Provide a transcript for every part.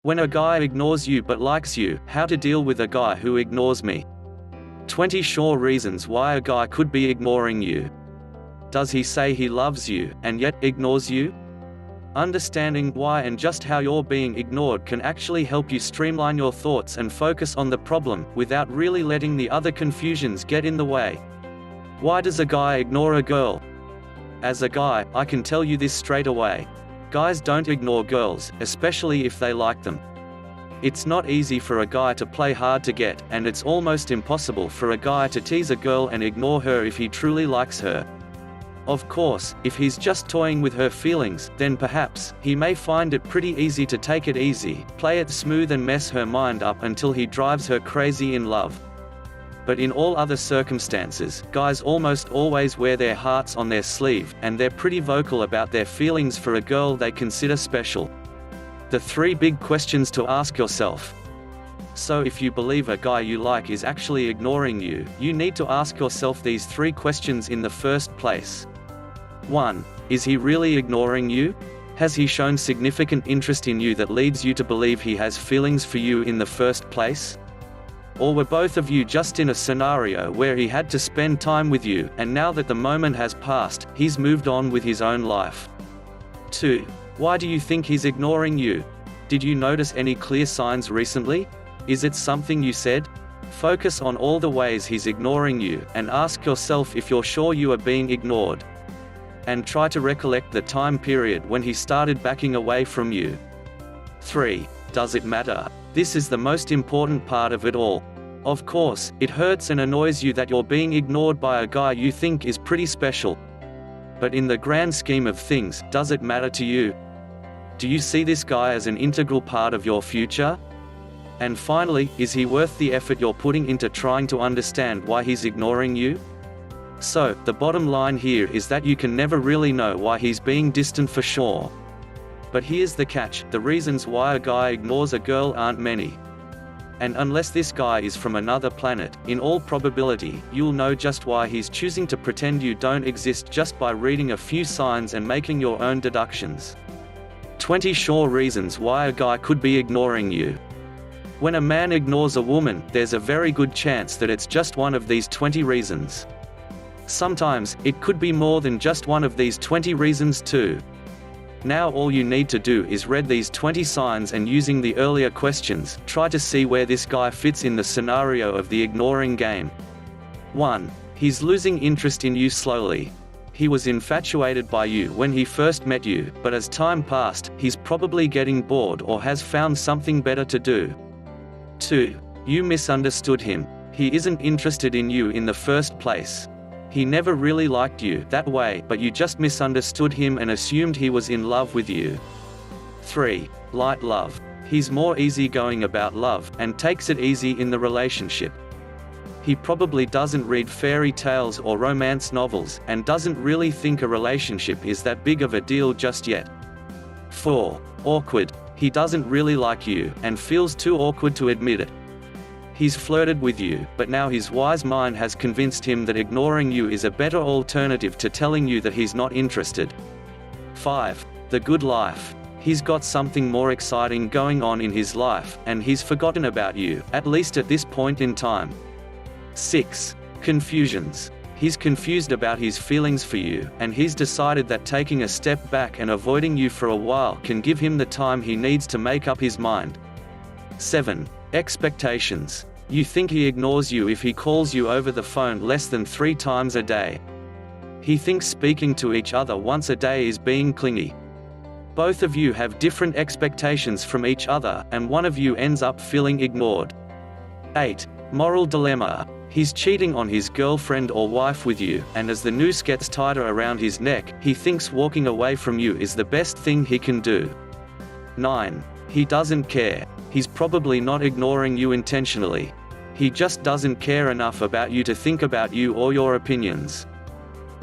When a guy ignores you but likes you, how to deal with a guy who ignores me. 20 sure reasons why a guy could be ignoring you. Does he say he loves you, and yet ignores you? Understanding why and just how you're being ignored can actually help you streamline your thoughts and focus on the problem, without really letting the other confusions get in the way. Why does a guy ignore a girl? As a guy, I can tell you this straight away. Guys don't ignore girls, especially if they like them. It's not easy for a guy to play hard to get, and it's almost impossible for a guy to tease a girl and ignore her if he truly likes her. Of course, if he's just toying with her feelings, then perhaps, he may find it pretty easy to take it easy, play it smooth and mess her mind up until he drives her crazy in love. But in all other circumstances, guys almost always wear their hearts on their sleeve, and they're pretty vocal about their feelings for a girl they consider special. The 3 big questions to ask yourself. So if you believe a guy you like is actually ignoring you, you need to ask yourself these 3 questions in the first place. 1. Is he really ignoring you? Has he shown significant interest in you that leads you to believe he has feelings for you in the first place? Or were both of you just in a scenario where he had to spend time with you, and now that the moment has passed, he's moved on with his own life? 2. Why do you think he's ignoring you? Did you notice any clear signs recently? Is it something you said? Focus on all the ways he's ignoring you, and ask yourself if you're sure you are being ignored. And try to recollect the time period when he started backing away from you. 3. Does it matter? This is the most important part of it all. Of course, it hurts and annoys you that you're being ignored by a guy you think is pretty special. But in the grand scheme of things, does it matter to you? Do you see this guy as an integral part of your future? And finally, is he worth the effort you're putting into trying to understand why he's ignoring you? So, the bottom line here is that you can never really know why he's being distant for sure. But here's the catch: the reasons why a guy ignores a girl aren't many. And unless this guy is from another planet, in all probability, you'll know just why he's choosing to pretend you don't exist just by reading a few signs and making your own deductions. 20 sure reasons why a guy could be ignoring you. When a man ignores a woman, there's a very good chance that it's just one of these 20 reasons. Sometimes, it could be more than just one of these 20 reasons too. Now all you need to do is read these 20 signs, and using the earlier questions, try to see where this guy fits in the scenario of the ignoring game. 1. He's losing interest in you slowly. He was infatuated by you when he first met you, but as time passed, he's probably getting bored or has found something better to do. 2. You misunderstood him. He isn't interested in you in the first place. He never really liked you that way, but you just misunderstood him and assumed he was in love with you. 3. Light love. He's more easygoing about love, and takes it easy in the relationship. He probably doesn't read fairy tales or romance novels, and doesn't really think a relationship is that big of a deal just yet. 4. Awkward. He doesn't really like you, and feels too awkward to admit it. He's flirted with you, but now his wise mind has convinced him that ignoring you is a better alternative to telling you that he's not interested. 5. The good life. He's got something more exciting going on in his life, and he's forgotten about you, at least at this point in time. 6. Confusions. He's confused about his feelings for you, and he's decided that taking a step back and avoiding you for a while can give him the time he needs to make up his mind. 7. Expectations. You think he ignores you if he calls you over the phone less than 3 times a day. He thinks speaking to each other once a day is being clingy. Both of you have different expectations from each other, and one of you ends up feeling ignored. 8. Moral dilemma. He's cheating on his girlfriend or wife with you, and as the noose gets tighter around his neck, he thinks walking away from you is the best thing he can do. 9. He doesn't care. He's probably not ignoring you intentionally. He just doesn't care enough about you to think about you or your opinions.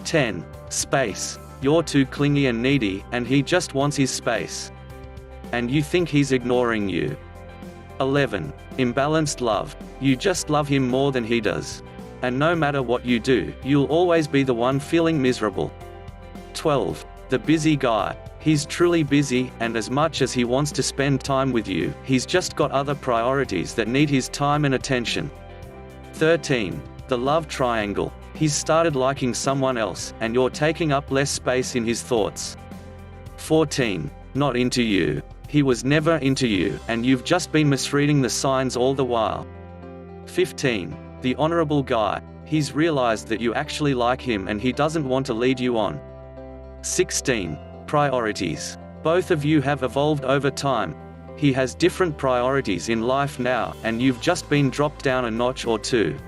10. Space. You're too clingy and needy, and he just wants his space. And you think he's ignoring you. 11. Imbalanced love. You just love him more than he does. And no matter what you do, you'll always be the one feeling miserable. 12. The busy guy. He's truly busy, and as much as he wants to spend time with you, he's just got other priorities that need his time and attention. 13. The love triangle. He's started liking someone else, and you're taking up less space in his thoughts. 14. Not into you. He was never into you, and you've just been misreading the signs all the while. 15. The honorable guy. He's realized that you actually like him and he doesn't want to lead you on. 16. Priorities. Both of you have evolved over time. He has different priorities in life now, and you've just been dropped down a notch or two.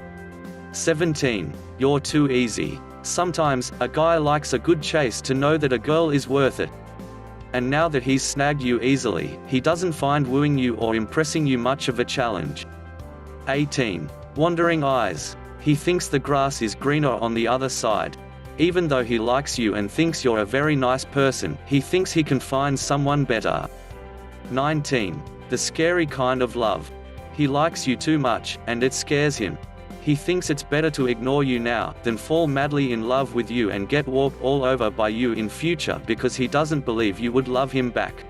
17. You're too easy. Sometimes, a guy likes a good chase to know that a girl is worth it. And now that he's snagged you easily, he doesn't find wooing you or impressing you much of a challenge. 18. Wandering eyes. He thinks the grass is greener on the other side. Even though he likes you and thinks you're a very nice person, he thinks he can find someone better. 19. The scary kind of love. He likes you too much, and it scares him. He thinks it's better to ignore you now, than fall madly in love with you and get walked all over by you in future because he doesn't believe you would love him back.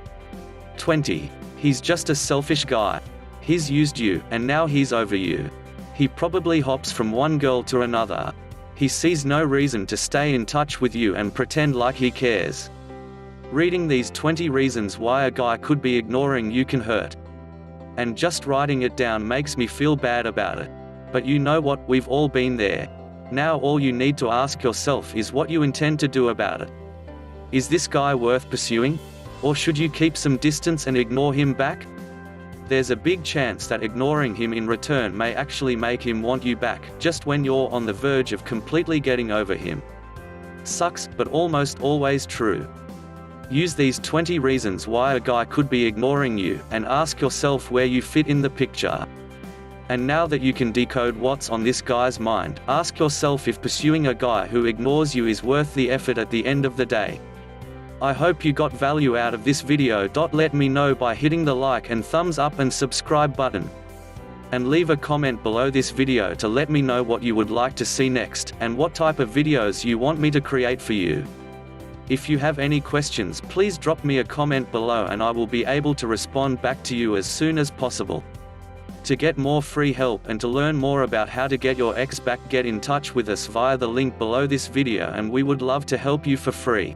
20. He's just a selfish guy. He's used you, and now he's over you. He probably hops from one girl to another. He sees no reason to stay in touch with you and pretend like he cares. Reading these 20 reasons why a guy could be ignoring you can hurt. And just writing it down makes me feel bad about it. But you know what, we've all been there. Now all you need to ask yourself is what you intend to do about it. Is this guy worth pursuing? Or should you keep some distance and ignore him back? There's a big chance that ignoring him in return may actually make him want you back, just when you're on the verge of completely getting over him. Sucks, but almost always true. Use these 20 reasons why a guy could be ignoring you, and ask yourself where you fit in the picture. And now that you can decode what's on this guy's mind, ask yourself if pursuing a guy who ignores you is worth the effort at the end of the day. I hope you got value out of this video. Let me know by hitting the like and thumbs up and subscribe button. And leave a comment below this video to let me know what you would like to see next, and what type of videos you want me to create for you. If you have any questions, please drop me a comment below and I will be able to respond back to you as soon as possible. To get more free help and to learn more about how to get your ex back, get in touch with us via the link below this video and we would love to help you for free.